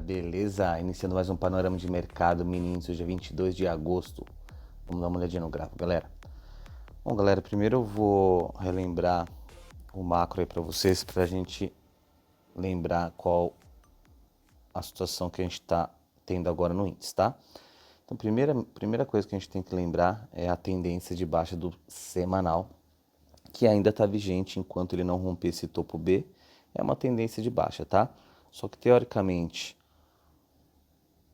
beleza? Iniciando mais um panorama de mercado mini índice, hoje é 22 de agosto. Vamos dar uma olhadinha no gráfico, galera. Bom, galera, primeiro eu vou relembrar o macro aí para vocês, para a gente lembrar qual a situação que a gente está tendo agora no índice, tá? Então, primeira coisa que a gente tem que lembrar é a tendência de baixa do semanal, que ainda está vigente enquanto ele não romper esse topo B. É uma tendência de baixa, tá? Só que teoricamente,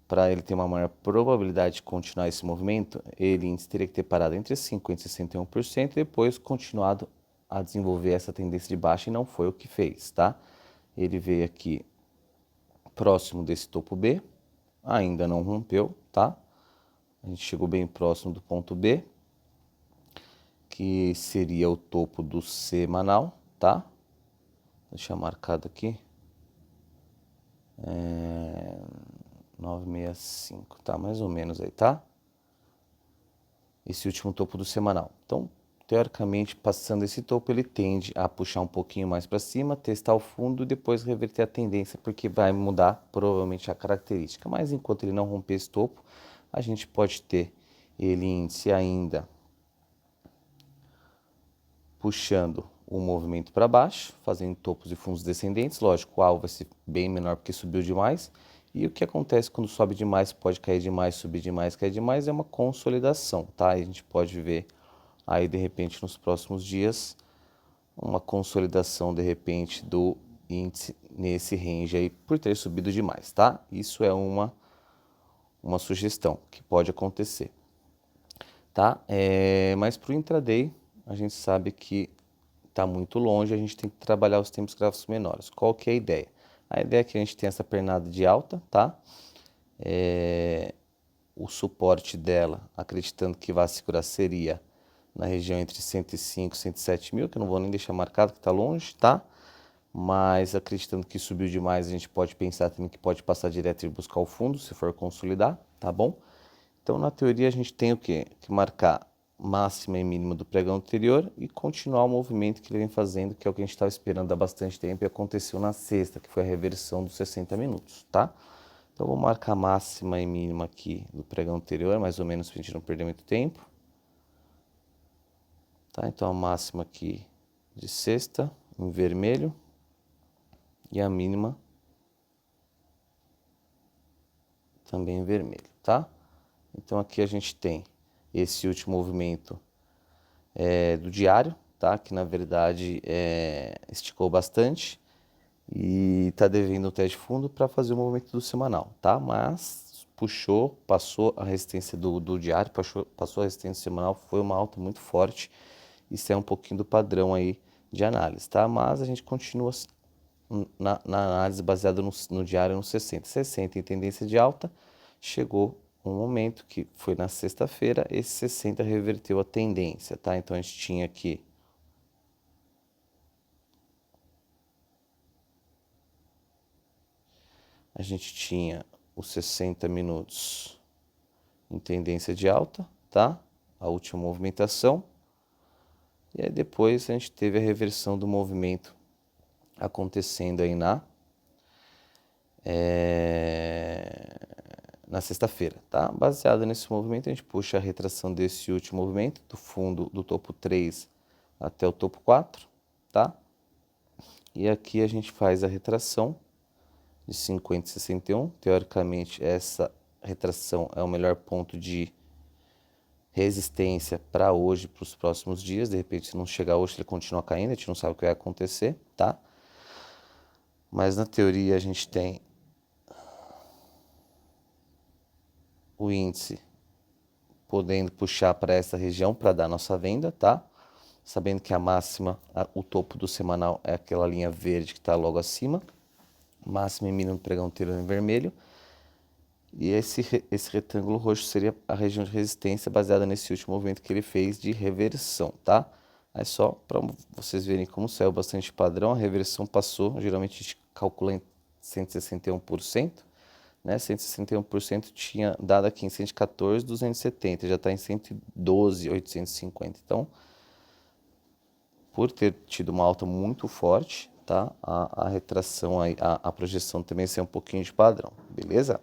para ele ter uma maior probabilidade de continuar esse movimento, ele teria que ter parado entre 50% e 61% e depois continuado a desenvolver essa tendência de baixa, e não foi o que fez, tá? Ele veio aqui próximo desse topo B, ainda não rompeu, tá? A gente chegou bem próximo do ponto B, que seria o topo do semanal, tá? Deixa eu marcado aqui. 965, tá? Mais ou menos aí, tá? Esse último topo do semanal. Então, teoricamente, passando esse topo, ele tende a puxar um pouquinho mais para cima, testar o fundo e depois reverter a tendência, porque vai mudar provavelmente a característica. Mas enquanto ele não romper esse topo, a gente pode ter ele índice ainda puxando o movimento para baixo, fazendo topos e fundos descendentes. Lógico, o alvo vai ser bem menor porque subiu demais. E o que acontece quando sobe demais, pode cair demais, subir demais, cair demais, é uma consolidação, tá? E a gente pode ver aí, de repente, nos próximos dias, uma consolidação, de repente, do índice nesse range aí, por ter subido demais, tá? Isso é uma sugestão que pode acontecer, tá? Mas para o intraday, a gente sabe que está muito longe, a gente tem que trabalhar os tempos gráficos menores. Qual que é a ideia? A ideia é que a gente tem essa pernada de alta, tá? O suporte dela, acreditando que vai segurar, seria na região entre 105 e 107 mil, que eu não vou nem deixar marcado, que está longe, tá? Mas acreditando que subiu demais, a gente pode pensar também que pode passar direto e buscar o fundo, se for consolidar, tá bom? Então, na teoria, a gente tem o quê? Que marcar máxima e mínima do pregão anterior e continuar o movimento que ele vem fazendo, que é o que a gente estava esperando há bastante tempo e aconteceu na sexta, que foi a reversão dos 60 minutos, tá? Então, vou marcar máxima e mínima aqui do pregão anterior, mais ou menos para a gente não perder muito tempo. Tá? Então, a máxima aqui de sexta, em vermelho, e a mínima também em vermelho, tá? Então, aqui a gente tem esse último movimento do diário, tá? Que na verdade esticou bastante e está devendo o teste de fundo para fazer o movimento do semanal, tá? Mas puxou, passou a resistência do diário, passou a resistência semanal, foi uma alta muito forte. Isso é um pouquinho do padrão aí de análise, tá? Mas a gente continua na análise baseada no diário no 60. 60 em tendência de alta, chegou um momento que foi na sexta-feira, esse 60 reverteu a tendência, tá? Então a gente tinha aqui os 60 minutos em tendência de alta, tá? A última movimentação. E aí depois a gente teve a reversão do movimento acontecendo aí na sexta-feira, tá? Baseado nesse movimento, a gente puxa a retração desse último movimento, do fundo do topo 3 até o topo 4, tá? E aqui a gente faz a retração de 50 e 61. Teoricamente, essa retração é o melhor ponto de resistência para hoje, para os próximos dias. De repente, se não chegar hoje, ele continua caindo, a gente não sabe o que vai acontecer, tá? Mas na teoria a gente tem o índice podendo puxar para essa região para dar nossa venda, tá? Sabendo que a máxima, o topo do semanal é aquela linha verde que está logo acima. Máxima e mínimo do pregão anterior em vermelho. E esse retângulo roxo seria a região de resistência baseada nesse último movimento que ele fez de reversão, tá? É só para vocês verem como saiu bastante padrão. A reversão passou, geralmente a gente calcula em 161%. Né, 161% tinha dado aqui em 114.270, já está em 112.850. Então, por ter tido uma alta muito forte, tá? A retração, a projeção também ser um pouquinho de padrão, beleza?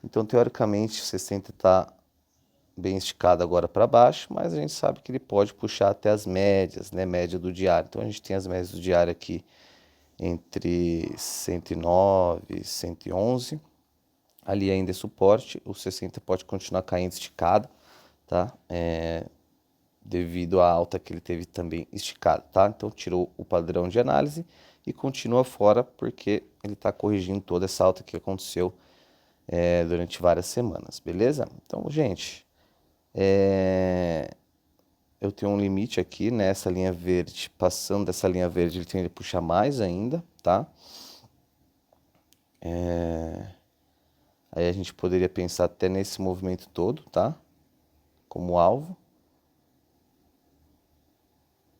Então, teoricamente, o 60 está bem esticado agora para baixo, mas a gente sabe que ele pode puxar até as médias, né? Média do diário. Então, a gente tem as médias do diário aqui entre 109 e 111. Ali ainda é suporte, o 60 pode continuar caindo esticado, tá? Devido à alta que ele teve também esticado, tá? Então tirou o padrão de análise e continua fora porque ele está corrigindo toda essa alta que aconteceu durante várias semanas, beleza? Então, gente, eu tenho um limite aqui nessa linha verde, passando dessa linha verde ele tende a puxar mais ainda, tá? Aí a gente poderia pensar até nesse movimento todo, tá? Como alvo.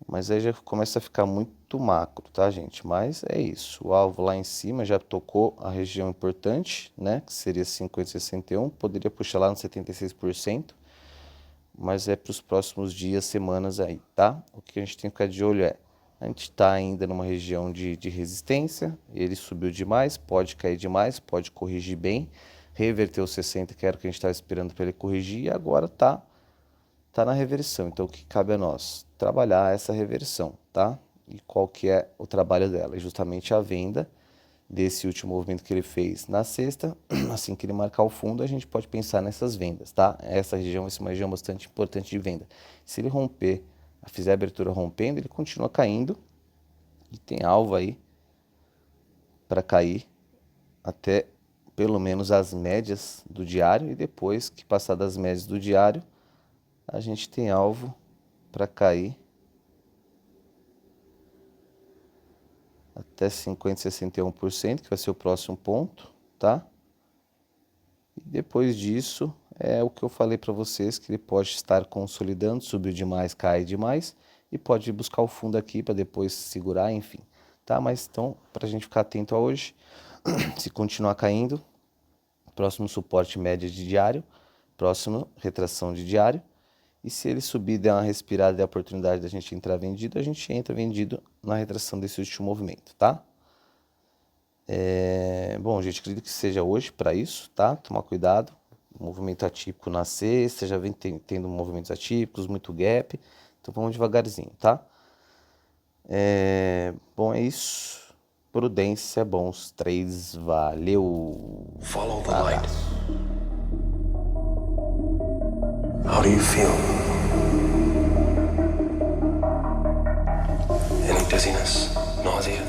Mas aí já começa a ficar muito macro, tá, gente? Mas é isso. O alvo lá em cima já tocou a região importante, né? Que seria 50,61. Poderia puxar lá no 76%. Mas é para os próximos dias, semanas aí, tá? O que a gente tem que ficar de olho a gente está ainda numa região de resistência. Ele subiu demais, pode cair demais, pode corrigir bem. Reverter os 60, que era o que a gente estava esperando para ele corrigir. E agora tá na reversão. Então, o que cabe a nós? Trabalhar essa reversão, tá? E qual que é o trabalho dela? É justamente a venda desse último movimento que ele fez na sexta. Assim que ele marcar o fundo, a gente pode pensar nessas vendas, tá? Essa região vai ser uma região bastante importante de venda. Se ele romper, fizer a abertura rompendo, ele continua caindo e tem alvo aí para cair até pelo menos as médias do diário, e depois que passar das médias do diário, a gente tem alvo para cair até 50,61%, que vai ser o próximo ponto, tá? E depois disso, é o que eu falei para vocês, que ele pode estar consolidando, subiu demais, cai demais, e pode buscar o fundo aqui para depois segurar, enfim, tá? Mas então, para a gente ficar atento a hoje, se continuar caindo, próximo suporte média de diário, próximo retração de diário. E se ele subir, der uma respirada e der a oportunidade da gente entrar vendido, a gente entra vendido na retração desse último movimento, tá? Bom, gente, acredito que seja hoje para isso, tá? Tomar cuidado. Movimento atípico na sexta, já vem tendo movimentos atípicos, muito gap. Então vamos devagarzinho, tá? Bom, é isso. Prudência, bons trades, valeu! Follow the light. How do you feel? Any dizziness? Nausea?